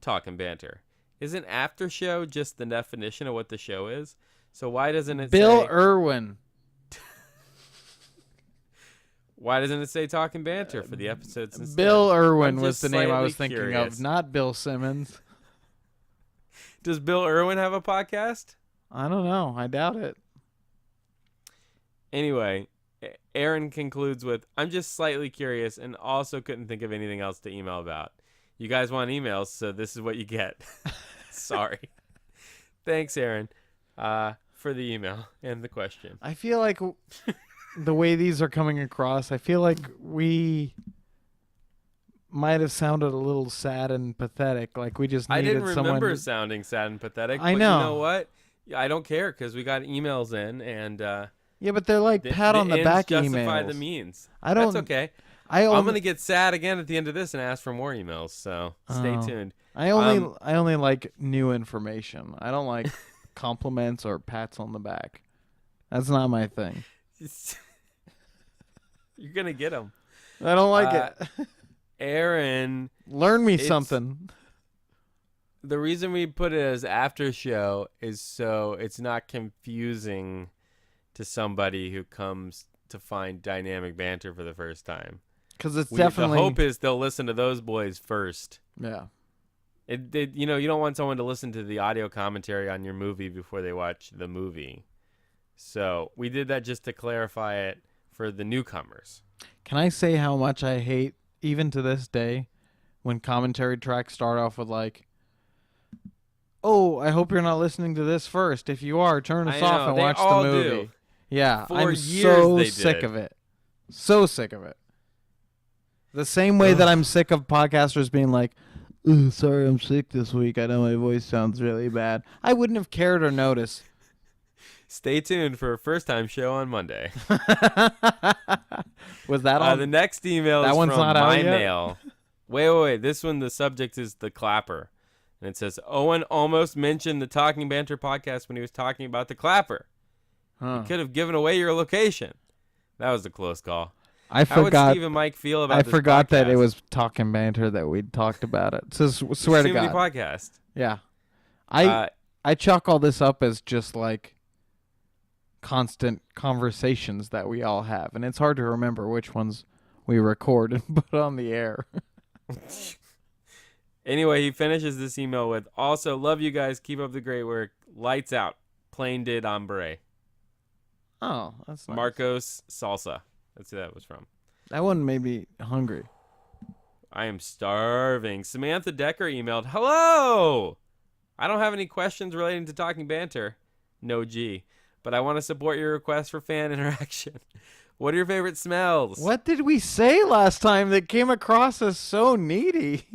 Talk and Banter? Isn't After Show just the definition of what the show is? So why doesn't it Bill say... Irwin. Why doesn't it say Talk and Banter for the episodes instead? Bill Irwin was the name I was thinking curious. of, not Bill Simmons. Does Bill Irwin have a podcast? I don't know. I doubt it. Anyway, Aaron concludes with, I'm just slightly curious and also couldn't think of anything else to email about. You guys want emails, so this is what you get. Sorry. Thanks, Aaron, for the email and the question. I feel like the way these are coming across, I feel like we might have sounded a little sad and pathetic. Like we just needed I didn't remember someone... sounding sad and pathetic. I but know. You know what? I don't care because we got emails in and... yeah, but they're like pat on the back emails. Justify the means. I don't... That's okay. I'm going to get sad again at the end of this and ask for more emails, so stay tuned. I only like new information. I don't like compliments or pats on the back. That's not my thing. You're going to get them. I don't like it. Aaron. Learn me something. The reason we put it as after show is so it's not confusing to somebody who comes to find dynamic banter for the first time. Because it's definitely... The hope is they'll listen to those boys first. Yeah. You don't want someone to listen to the audio commentary on your movie before they watch the movie. So we did that just to clarify it for the newcomers. Can I say how much I hate, even to this day, when commentary tracks start off with like, oh, I hope you're not listening to this first. If you are, turn us off and watch the movie. Do. Yeah, I'm so sick of it. So sick of it. The same way that I'm sick of podcasters being like, sorry, I'm sick this week. I know my voice sounds really bad. I wouldn't have cared or noticed. Stay tuned for a first-time show on Monday. Was that on? The next email is from my mail. Wait. This one, the subject is the clapper. And it says, Owen almost mentioned the Talking Banter podcast when he was talking about the clapper. Huh. He could have given away your location. That was a close call. I forgot. How would Steve and Mike feel about this forgot podcast? that it was Talking Banter that we'd talked about it. So swear to God. Podcast. Yeah. I chalk all this up as just like constant conversations that we all have. And it's hard to remember which ones we record and put on the air. Anyway, he finishes this email with, also, love you guys. Keep up the great work. Lights out. Plain did hombre. Oh, that's nice. Marcos Salsa. That's who that was from. That one made me hungry. I am starving. Samantha Decker emailed, hello! I don't have any questions relating to Talking Banter. No G. But I want to support your request for fan interaction. What are your favorite smells? What did we say last time that came across as so needy?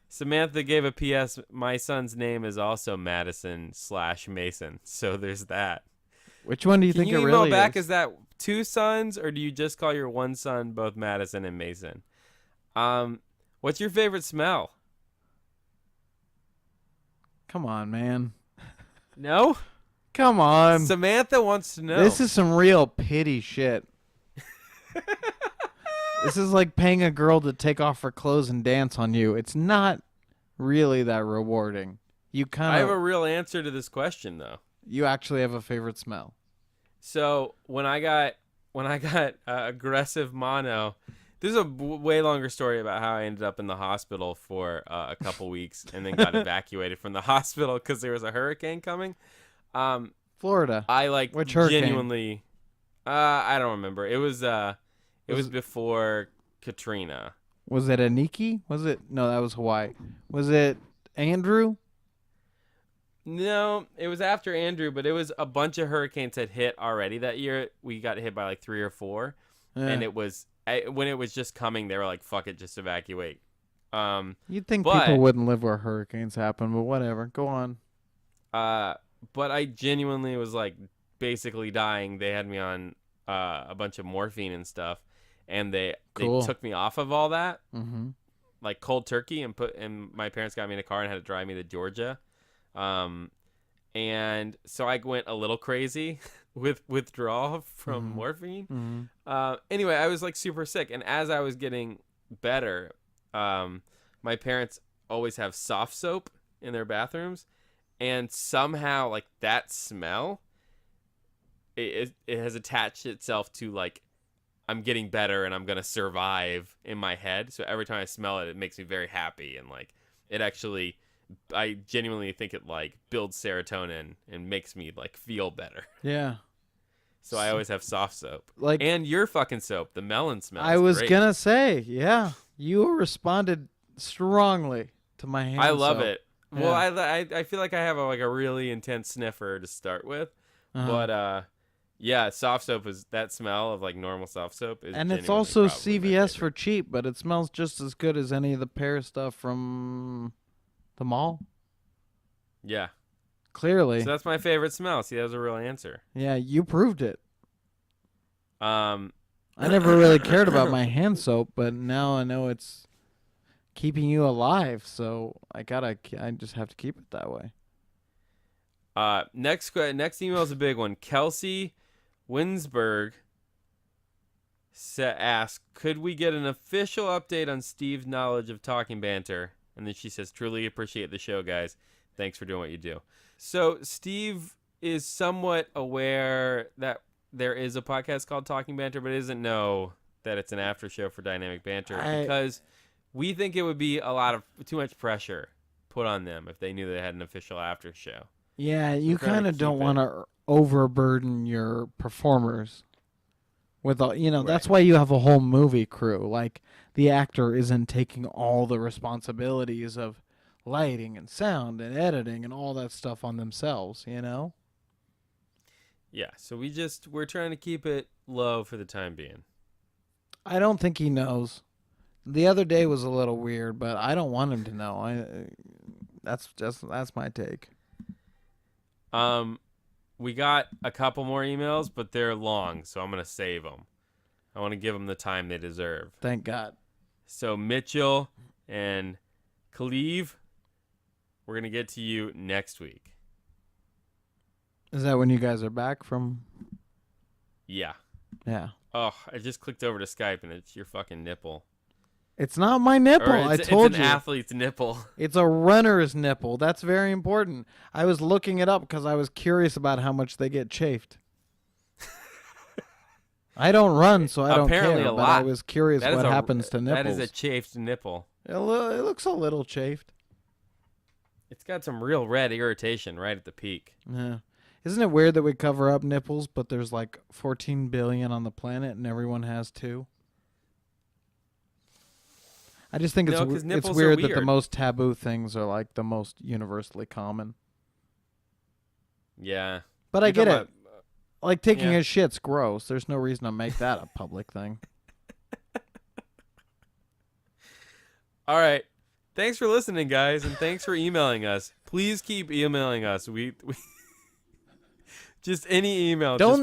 Samantha gave a PS. My son's name is also Madison/Mason. So there's that. Which one do you think it really is? Can you email back? Is that two sons, or do you just call your one son both Madison and Mason? What's your favorite smell? Come on, man. No? Come on. Samantha wants to know. This is some real pity shit. This is like paying a girl to take off her clothes and dance on you. It's not really that rewarding. I have a real answer to this question, though. You actually have a favorite smell. So when I got aggressive mono, this is a way longer story about how I ended up in the hospital for a couple weeks and then got evacuated from the hospital because there was a hurricane coming. Florida. I Which hurricane? Genuinely, I don't remember. It was Was before Katrina. was it Aniki? Was it? No, that was Hawaii. Was it Andrew? No, it was after Andrew, but it was a bunch of hurricanes had hit already that year. We got hit by like 3 or 4, and it was when it was just coming. They were like, "Fuck it, just evacuate." You'd think but people wouldn't live where hurricanes happen, but whatever. Go on. but I genuinely was like basically dying. They had me on a bunch of morphine and stuff, and they took me off of all that, like cold turkey, and my parents got me in a car and had to drive me to Georgia. And so I went a little crazy with withdrawal from morphine. Anyway, I was like super sick, and as I was getting better, my parents always have soft soap in their bathrooms, and somehow like that smell, it has attached itself to like I'm getting better and I'm gonna survive in my head. So every time I smell it, it makes me very happy, and like it actually. I genuinely think it like builds serotonin and makes me like feel better. Yeah. So I always have soft soap. Like, and your fucking soap, the melon smell. I was gonna say, yeah, you responded strongly to my hand. I love soap. it. Yeah. Well, I feel like I have a really intense sniffer to start with, but yeah, soft soap is that smell of like normal soft soap is. And it's also CVS for cheap, but it smells just as good as any of the pear stuff from the mall. Yeah. Clearly. So that's my favorite smell. See, that was a real answer. Yeah, you proved it. I never really cared about my hand soap, but now I know it's keeping you alive, so I just have to keep it that way. Next email is a big one. Kelsey Winsberg asks, could we get an official update on Steve's knowledge of Talking Banter? And then she says, truly appreciate the show, guys. Thanks for doing what you do. So Steve is somewhat aware that there is a podcast called Talking Banter, but doesn't know that it's an after show for Dynamic Banter because we think it would be too much pressure put on them if they knew they had an official after show. Yeah, you kind of don't want to overburden your performers with all, right. That's why you have a whole movie crew. Like, the actor isn't taking all the responsibilities of lighting and sound and editing and all that stuff on themselves, Yeah, so we're trying to keep it low for the time being. I don't think he knows. The other day was a little weird, but I don't want him to know. That's my take. We got a couple more emails, but they're long, so I'm going to save them. I want to give them the time they deserve. Thank God. So Mitchell and Khalif, we're going to get to you next week. Is that when you guys are back from? Yeah. Yeah. Oh, I just clicked over to Skype, and it's your fucking nipple. It's not my nipple. I told you. It's an athlete's nipple. It's a runner's nipple. That's very important. I was looking it up because I was curious about how much they get chafed. I don't run, so I don't Apparently care. But I was curious what happens to nipples. That is a chafed nipple. It looks a little chafed. It's got some real red irritation right at the peak. Yeah. Isn't it weird that we cover up nipples, but there's like 14 billion on the planet and everyone has 2? I just think it's weird that the most taboo things are like the most universally common. Yeah. But I get it. Like taking a shit's gross. There's no reason to make that a public thing. All right. Thanks for listening, guys, and thanks for emailing us. Please keep emailing us. We just any email. No.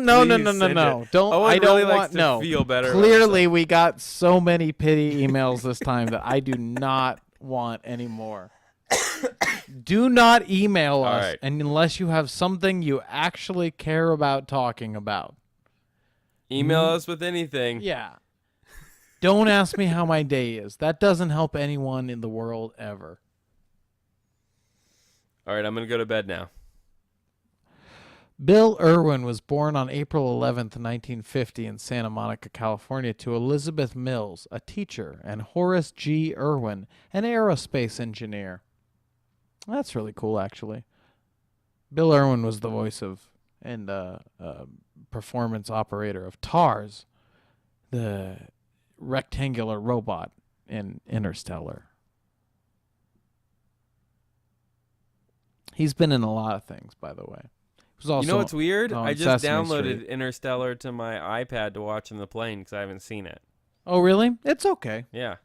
Don't. I don't want no. Feel better. Clearly, we got so many pity emails this time that I do not want any more. Do not email us unless you have something you actually care about talking about. Email us with anything. Yeah. Don't ask me how my day is. That doesn't help anyone in the world ever. All right, I'm going to go to bed now. Bill Irwin was born on April 11th, 1950 in Santa Monica, California, to Elizabeth Mills, a teacher, and Horace G. Irwin, an aerospace engineer. That's really cool, actually. Bill Irwin was the voice of, and performance operator of TARS, the rectangular robot in Interstellar. He's been in a lot of things, by the way. He was also, you know what's weird? I just Sesame downloaded Street. Interstellar to my iPad to watch on the plane because I haven't seen it. Oh, really? It's okay. Yeah.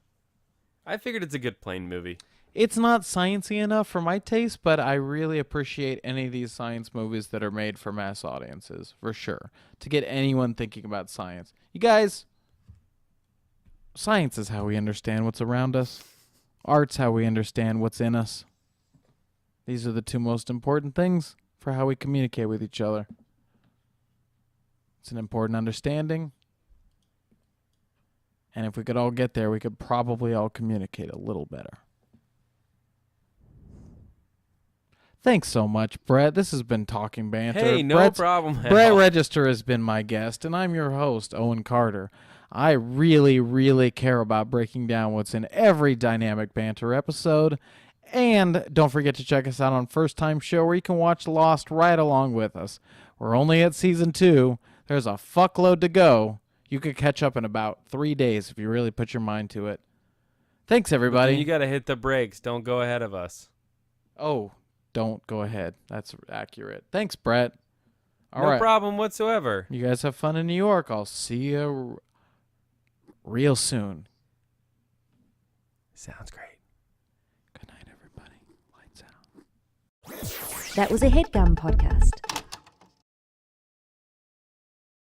I figured it's a good plane movie. It's not sciencey enough for my taste, but I really appreciate any of these science movies that are made for mass audiences, for sure. To get anyone thinking about science. You guys, science is how we understand what's around us. Art's how we understand what's in us. These are the two most important things for how we communicate with each other. It's an important understanding. And if we could all get there, we could probably all communicate a little better. Thanks so much, Brett. This has been Talking Banter. Hey, no problem. Brett Register has been my guest, and I'm your host, Owen Carter. I really, really care about breaking down what's in every Dynamic Banter episode. And don't forget to check us out on First Time Show, where you can watch Lost right along with us. We're only at Season 2. There's a fuckload to go. You could catch up in about 3 days if you really put your mind to it. Thanks, everybody. You got to hit the brakes. Don't go ahead of us. Oh, don't go ahead. That's accurate. Thanks, Brett. All no right. problem whatsoever. You guys have fun in New York. I'll see you real soon. Sounds great. Good night, everybody. Lights out. That was a HeadGum podcast.